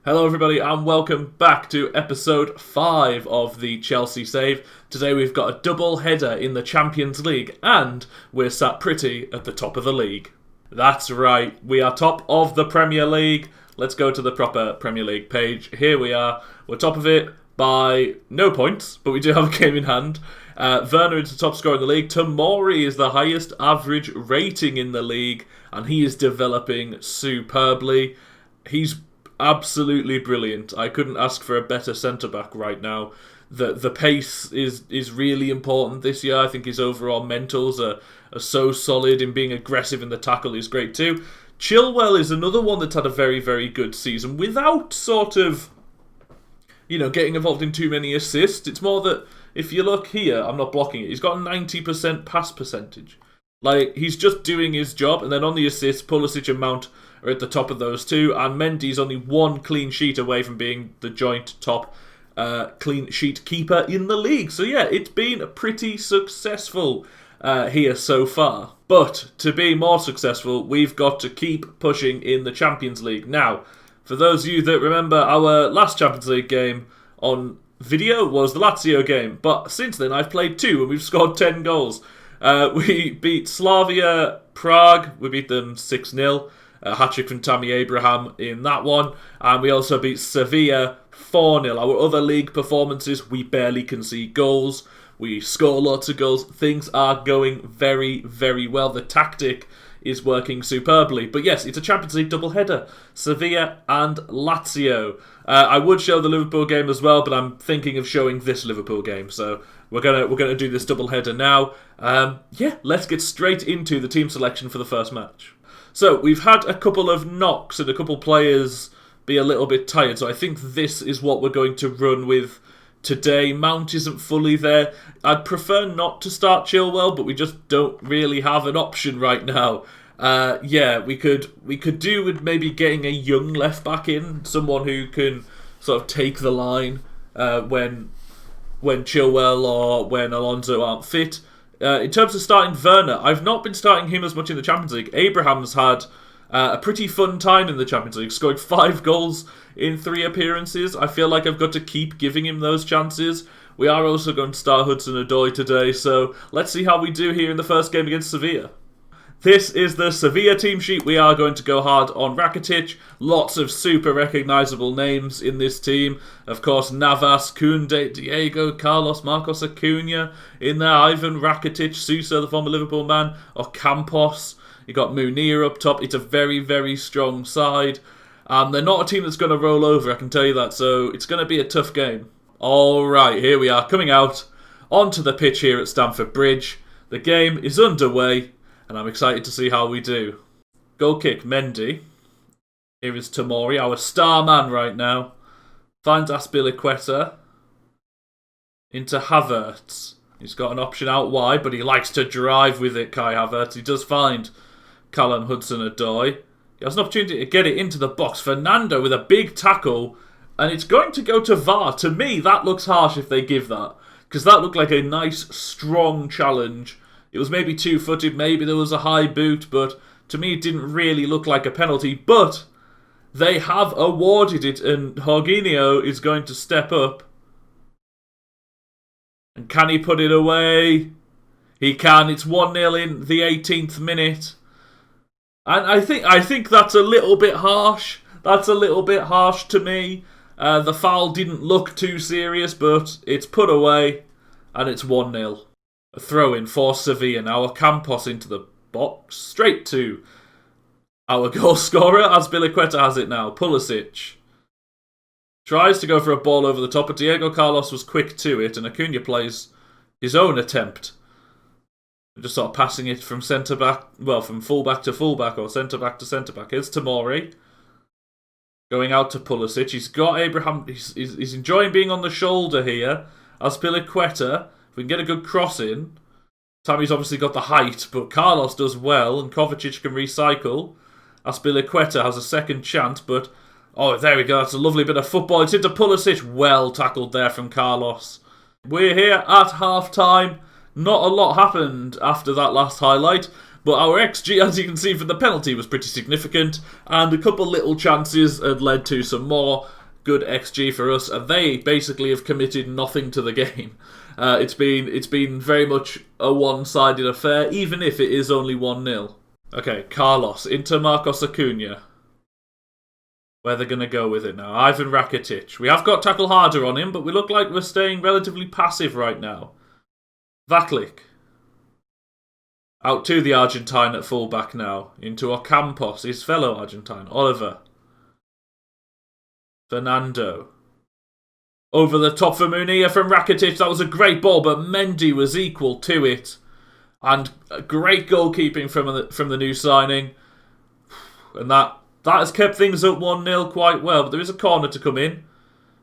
Hello everybody and welcome back to episode 5 of the Chelsea Save. Today we've got a double header in the Champions League and we're sat pretty at the top of the league. That's right, we are top of the Premier League. Let's go to the proper Premier League page. Here we are, we're top of it by no points, but we do have a game in hand. Werner is the top scorer in the league. Tomori is the highest average rating in the league and he is developing superbly. He's absolutely brilliant. I couldn't ask for a better centre-back right now. The pace is really important this year. I think his overall mentals are so solid, in being aggressive in the tackle is great too. Chilwell is another one that's had a very, very good season without sort of, getting involved in too many assists. It's more that if you look here, I'm not blocking it, he's got a 90% pass percentage. Like, he's just doing his job, and then on the assists, Pulisic and Mount are at the top of those two, and Mendy's only one clean sheet away from being the joint top clean sheet keeper in the league. So yeah, it's been pretty successful here so far. But to be more successful, we've got to keep pushing in the Champions League. Now, for those of you that remember, our last Champions League game on video was the Lazio game, but since then I've played 2 and we've scored 10 goals. We beat Slavia Prague, we beat them 6-0. A hat-trick from Tammy Abraham in that one. And we also beat Sevilla 4-0. Our other league performances, we barely concede goals. We score lots of goals. Things are going very, very well. The tactic is working superbly. But yes, it's a Champions League doubleheader. Sevilla and Lazio. I would show the Liverpool game as well, but I'm thinking of showing this Liverpool game. So we're gonna do this doubleheader now. Let's get straight into the team selection for the first match. So, we've had a couple of knocks and a couple players be a little bit tired, so I think this is what we're going to run with today. Mount isn't fully there. I'd prefer not to start Chilwell, but we just don't really have an option right now. We could do with maybe getting a young left-back in, someone who can sort of take the line when Chilwell or when Alonso aren't fit. In terms of starting Werner, I've not been starting him as much in the Champions League. Abraham's had a pretty fun time in the Champions League, scored 5 goals in 3 appearances. I feel like I've got to keep giving him those chances. We are also going to start Hudson-Odoi today, so let's see how we do here in the first game against Sevilla. This is the Sevilla team sheet. We are going to go hard on Rakitic. Lots of super recognisable names in this team. Of course, Navas, Koundé, Diego, Carlos, Marcos Acuna in there. Ivan Rakitic, Sousa, the former Liverpool man, or Campos. You got Munir up top. It's a very, very strong side. They're not a team that's going to roll over, I can tell you that. So it's going to be a tough game. All right, here we are coming out onto the pitch here at Stamford Bridge. The game is underway. And I'm excited to see how we do. Goal kick, Mendy. Here is Tomori, our star man right now. Finds Azpilicueta. Into Havertz. He's got an option out wide, but he likes to drive with it, Kai Havertz. He does find Callum Hudson-Odoi. He has an opportunity to get it into the box. Fernando with a big tackle. And it's going to go to VAR. To me, that looks harsh if they give that. Because that looked like a nice, strong challenge. It was maybe 2-footed, maybe there was a high boot, but to me it didn't really look like a penalty. But they have awarded it, and Jorginho is going to step up. And can he put it away? He can. It's 1-0 in the 18th minute. And I think that's a little bit harsh. That's a little bit harsh to me. The foul didn't look too serious, but it's put away, and it's 1-0. A throw-in for Sevilla now. Campos into the box. Straight to our goal scorer. Azpilicueta has it now. Pulisic tries to go for a ball over the top, but Diego Carlos was quick to it, and Acuna plays his own attempt. Just sort of passing it from centre-back, from full-back to full-back, or centre-back to centre-back. Here's Tomori. Going out to Pulisic. He's got Abraham. He's enjoying being on the shoulder here. Azpilicueta. If we can get a good cross in. Tammy's obviously got the height, but Carlos does well, and Kovacic can recycle. Azpilicueta has a second chance, but... Oh, there we go. That's a lovely bit of football. It's into Pulisic. Well tackled there from Carlos. We're here at half-time. Not a lot happened after that last highlight, But our XG, as you can see from the penalty, was pretty significant, and a couple little chances had led to some more good XG for us, and they basically have committed nothing to the game. It's been very much a one-sided affair, even if it is only 1-0. Okay, Carlos into Marcos Acuna. Where they're going to go with it now. Ivan Rakitic. We have got tackle harder on him, but we look like we're staying relatively passive right now. Vaklik. Out to the Argentine at fullback now. Into Ocampos, his fellow Argentine. Oliver. Fernando. Over the top for Munir from Rakitic. That was a great ball, but Mendy was equal to it. And great goalkeeping from the new signing. And that has kept things up 1-0 quite well. But there is a corner to come in.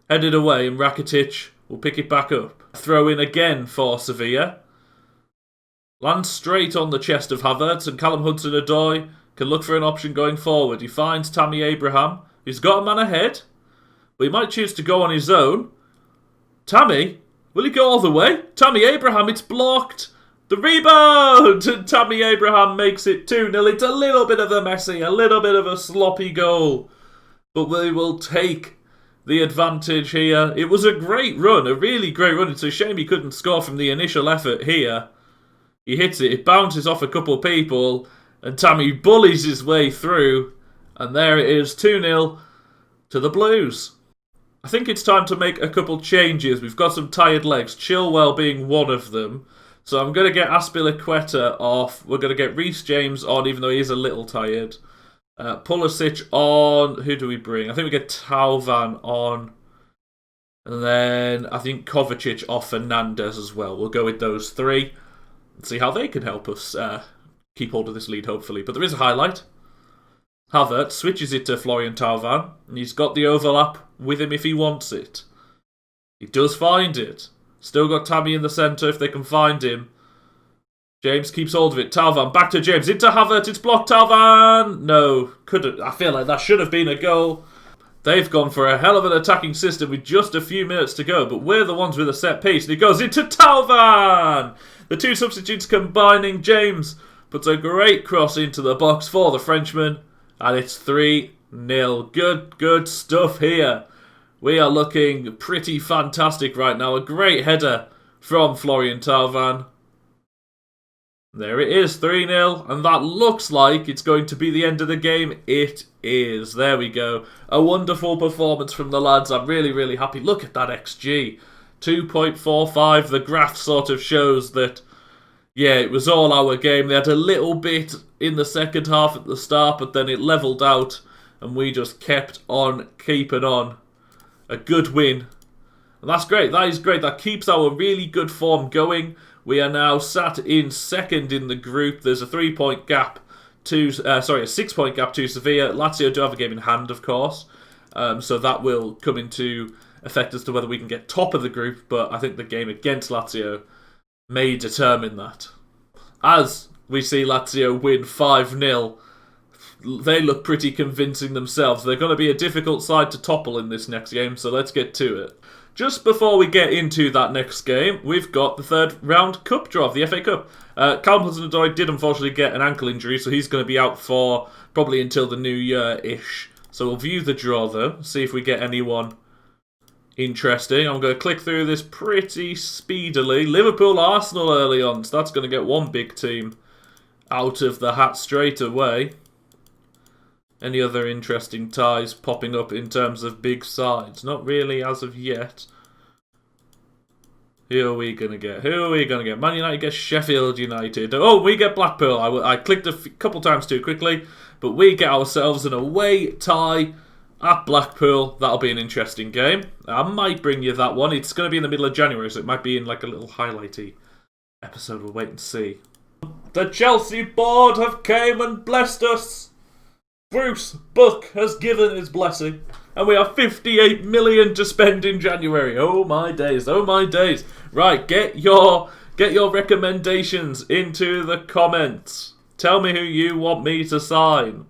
Headed away, and Rakitic will pick it back up. Throw in again for Sevilla. Lands straight on the chest of Havertz, and Callum Hudson-Odoi can look for an option going forward. He finds Tammy Abraham. He's got a man ahead, but he might choose to go on his own. Tammy? Will he go all the way? Tammy Abraham, it's blocked. The rebound! And Tammy Abraham makes it 2-0. It's a little bit of a messy, a little bit of a sloppy goal. But we will take the advantage here. It was a great run, a really great run. It's a shame he couldn't score from the initial effort here. He hits it, it bounces off a couple of people, and Tammy bullies his way through. And there it is, 2-0 to the Blues. I think it's time to make a couple changes. We've got some tired legs, Chilwell being one of them. So I'm going to get Azpilicueta off. We're going to get Reece James on, even though he is a little tired. Pulisic on. Who do we bring? I think we get Tauvan on. And then I think Kovacic off Fernandez as well. We'll go with those three. And see how they can help us keep hold of this lead, hopefully. But there is a highlight. Havertz switches it to Florian Tauvan. And he's got the overlap with him if he wants it. He does find it. Still got Tammy in the centre if they can find him. James keeps hold of it. Tauvan back to James. Into Havertz. It's blocked. Tauvan. No. I feel like that should have been a goal. They've gone for a hell of an attacking system with just a few minutes to go. But we're the ones with a set piece. And it goes into Tauvan. The two substitutes combining. James puts a great cross into the box for the Frenchman. And it's 3-0. Good stuff here. We are looking pretty fantastic right now. A great header from Florian Tauvan. There it is, 3-0. And that looks like it's going to be the end of the game. It is. There we go. A wonderful performance from the lads. I'm really, really happy. Look at that XG. 2.45. The graph sort of shows that, yeah, it was all our game. They had a little bit in the second half at the start, but then it levelled out. And we just kept on keeping on. A good win. And that's great. That is great. That keeps our really good form going. We are now sat in second in the group. There's a 3-point gap to, a 6-point gap to Sevilla. Lazio do have a game in hand, of course. So that will come into effect as to whether we can get top of the group. But I think the game against Lazio may determine that. As we see Lazio win 5-0. They look pretty convincing themselves. They're going to be a difficult side to topple in this next game, so let's get to it. Just before we get into that next game, we've got the third round cup draw of the FA Cup. Callum Hudson-Odoi did unfortunately get an ankle injury, so he's going to be out for probably until the new year-ish. So we'll view the draw though, see if we get anyone interesting. I'm going to click through this pretty speedily. Liverpool-Arsenal early on, so that's going to get one big team out of the hat straight away. Any other interesting ties popping up in terms of big sides? Not really as of yet. Who are we going to get? Man United gets Sheffield United. Oh, we get Blackpool. I clicked a couple times too quickly. But we get ourselves an away tie at Blackpool. That'll be an interesting game. I might bring you that one. It's going to be in the middle of January, so it might be in like a little highlighty episode. We'll wait and see. The Chelsea board have came and blessed us. Bruce Buck has given his blessing, and we have 58 million to spend in January. Oh my days, oh my days. Right, get your recommendations into the comments. Tell me who you want me to sign.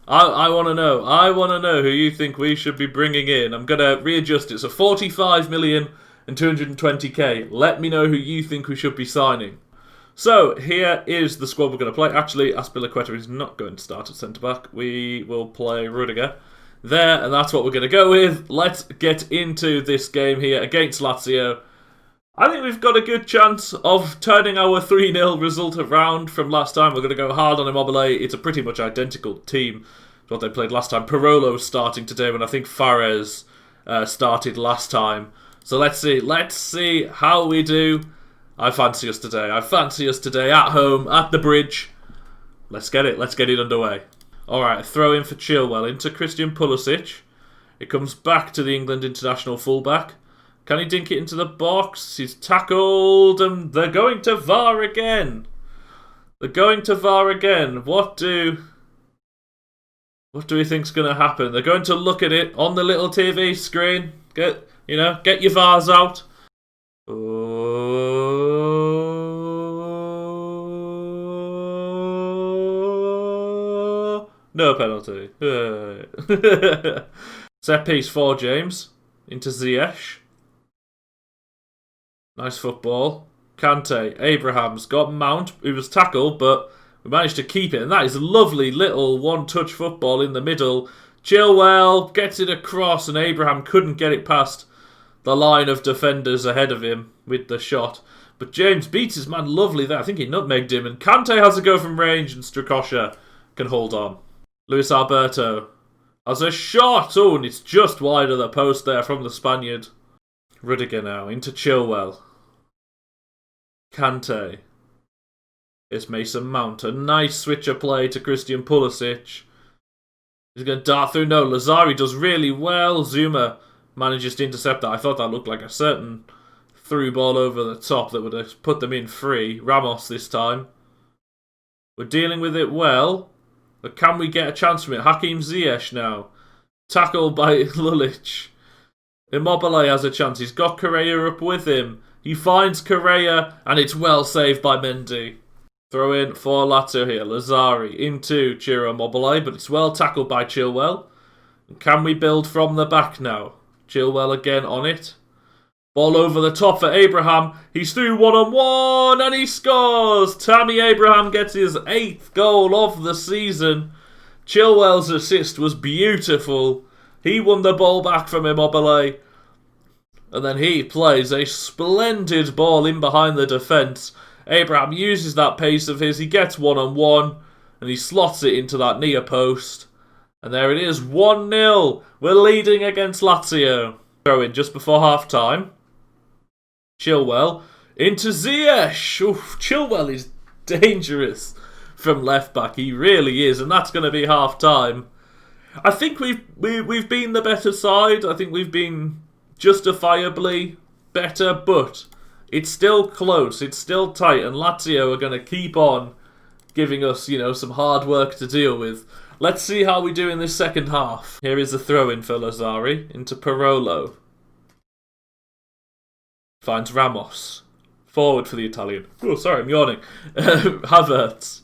I want to know. I want to know who you think we should be bringing in. I'm going to readjust it. So 45 million and 220k. Let me know who you think we should be signing. So, here is the squad we're going to play. Actually, Azpilicueta is not going to start at centre-back. We will play Rudiger there, and that's what we're going to go with. Let's get into this game here against Lazio. I think we've got a good chance of turning our 3-0 result around from last time. We're going to go hard on Immobile. It's a pretty much identical team to what they played last time. Parolo's starting today when I think Fares started last time. So let's see how we do. I fancy us today. At home, at the bridge. Let's get it underway. Alright, throw in for Chilwell into Christian Pulisic. It comes back to the England international fullback. Can he dink it into the box? He's tackled and they're going to VAR again. What do we think's going to happen? They're going to look at it on the little TV screen. Get your VARs out. No penalty. Set piece for James. Into Ziyech. Nice football. Kante. Abraham's got Mount, who was tackled, but we managed to keep it. And that is a lovely little one-touch football in the middle. Chilwell gets it across, and Abraham couldn't get it past the line of defenders ahead of him with the shot. But James beats his man lovely there. I think he nutmegged him. And Kante has a go from range, and Strakosha can hold on. Luis Alberto has a shot. Oh, and it's just wide of the post there from the Spaniard. Rudiger now into Chilwell. Kante. It's Mason Mount. A nice switcher play to Christian Pulisic. He's going to dart through. No, Lazari does really well. Zuma manages to intercept that. I thought that looked like a certain through ball over the top that would have put them in free. Ramos this time. We're dealing with it well. But can we get a chance from it? Hakim Ziyech now. Tackled by Lulic. Immobile has a chance. He's got Correa up with him. He finds Correa, and it's well saved by Mendy. Throw in for Lazio here. Lazari into Ciro Immobile, but it's well tackled by Chilwell. Can we build from the back now? Chilwell again on it. Ball over the top for Abraham. He's through one-on-one, and he scores! Tammy Abraham gets his 8th goal of the season. Chilwell's assist was beautiful. He won the ball back from Immobile. And then he plays a splendid ball in behind the defence. Abraham uses that pace of his. He gets one-on-one. And he slots it into that near post. And there it is, 1-0. We're leading against Lazio. Throw in just before half-time. Chilwell into Ziyech. Oof, Chilwell is dangerous from left-back. He really is. And that's going to be half-time. I think we've been the better side. I think we've been justifiably better, but it's still close. It's still tight, and Lazio are going to keep on giving us, some hard work to deal with. Let's see how we do in this second half. Here is a throw-in for Lazari into Parolo. Finds Ramos. Forward for the Italian. Oh, sorry, I'm yawning. Havertz.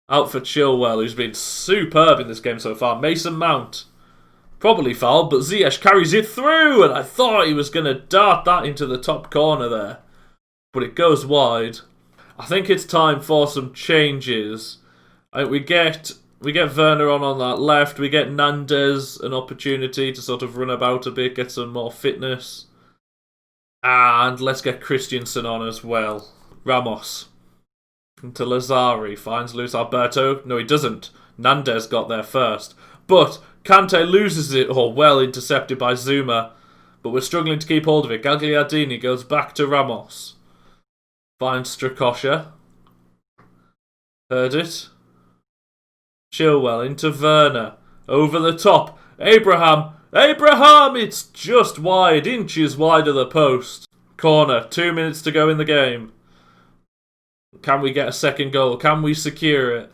Out for Chilwell, who's been superb in this game so far. Mason Mount. Probably fouled, but Ziyech carries it through, and I thought he was going to dart that into the top corner there. But it goes wide. I think it's time for some changes. We get Werner on that left. We get Nandez an opportunity to sort of run about a bit, get some more fitness. And let's get Christensen on as well. Ramos. Into Lazari. Finds Luis Alberto. No, he doesn't. Nandez got there first. But Kante loses it. Oh, well intercepted by Zuma. But we're struggling to keep hold of it. Gagliardini goes back to Ramos. Finds Strakosha. Heard it. Chilwell into Werner. Over the top. Abraham! It's just wide. Inches wide of the post. Corner. 2 minutes to go in the game. Can we get a second goal? Can we secure it?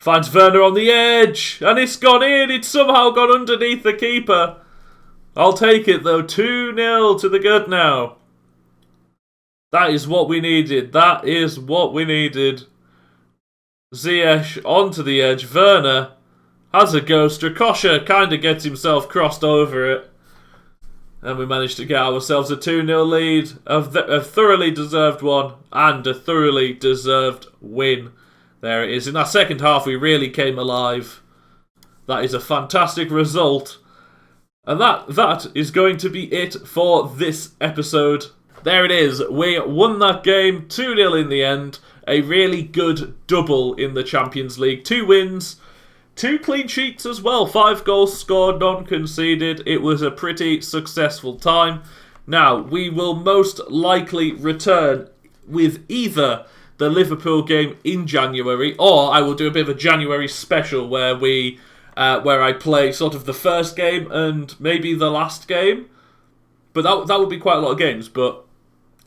Finds Werner on the edge. And it's gone in. It's somehow gone underneath the keeper. I'll take it though. 2-0 to the good now. That is what we needed. Ziyech onto the edge. Werner has a go. Strakosha kind of gets himself crossed over it. And we managed to get ourselves a 2-0 lead, a thoroughly deserved one, and a thoroughly deserved win. There it is. In that second half, we really came alive. That is a fantastic result. And that is going to be it for this episode. There it is. We won that game 2-0 in the end. A really good double in the Champions League. 2 wins. 2 clean sheets as well. 5 goals scored, none conceded. It was a pretty successful time. Now, we will most likely return with either the Liverpool game in January, or I will do a bit of a January special where I play sort of the first game and maybe the last game. But that would be quite a lot of games, but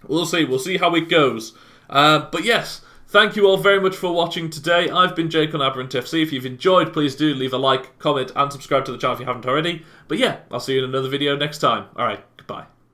we'll see. We'll see how it goes. But yes, thank you all very much for watching today. I've been Jake on Aberrant FC. If you've enjoyed, please do leave a like, comment, and subscribe to the channel if you haven't already. But yeah, I'll see you in another video next time. Alright.